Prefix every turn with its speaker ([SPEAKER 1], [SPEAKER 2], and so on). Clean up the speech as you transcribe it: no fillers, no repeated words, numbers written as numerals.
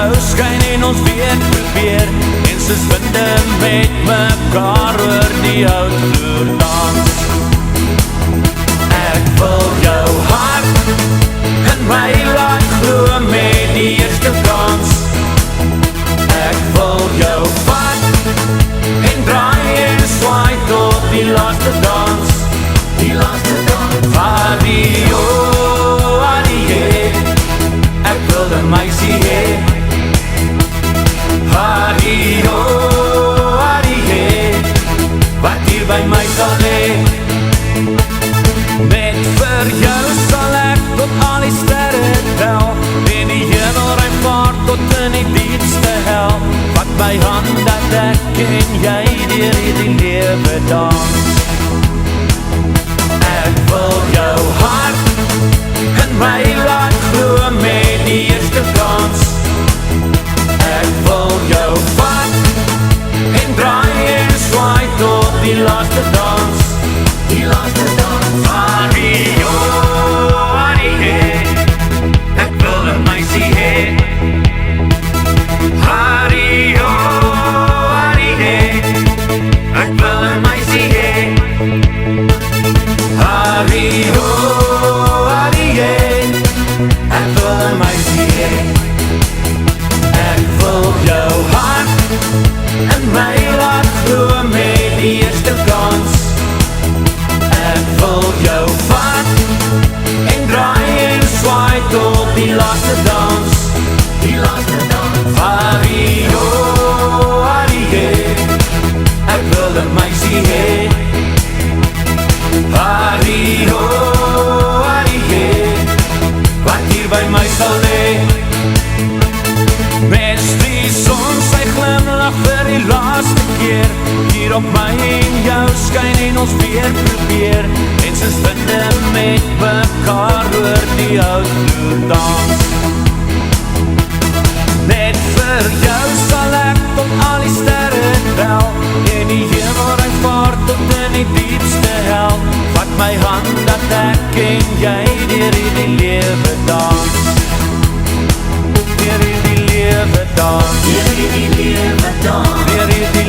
[SPEAKER 1] jou skyn en ons weer probeer, en soos winde met mekaar oor die houtvloer dans. Ek wil jou hart in my laat glo met die eerste kans. Ek wil jou vat en draai en swaai tot die laaste dans. Die laaste dans. Adio, adie, ek wil 'n meisie hê. Adio, adie, wat hier by my sal hê. Net vir jou sal ek tot al die sterre tel, en die hemel ruim vaart tot in die diepste hel. Vat my hand dat ek en jy deur die lewe dans. Ek wil jou hart in my laat glo met die eerste kans. Ek wil jou vat en draai en swaai tot die laaste dans. Die laaste dans. Adio, adie, ek wil 'n meisie hê. Adio, adie, ek wil 'n meisie hê. Adio, adie, ek wil 'n meisie hê. Ek wil jou hart in my laat glo met die eerste kans. Ek wil jou vat en draai en swaai tot die laaste dans. Die laaste dans. Adio, adie, ek wil 'n meisie hê. Adio, adie, wat hier by my sal hê. Met die son sy glimlach vir die laaste keer, hier op my en jou skyn en ons weer probeer, en soos winde met mekaar oor die houtvloer dans. Net vir jou sal ek tot al die sterre tel, en die hemel ruim vaart tot in die diepste hel. Vat my hand dat ek en jy deur die lewe dans. Deur die lewe dans. Deur die lewe dans. Deur die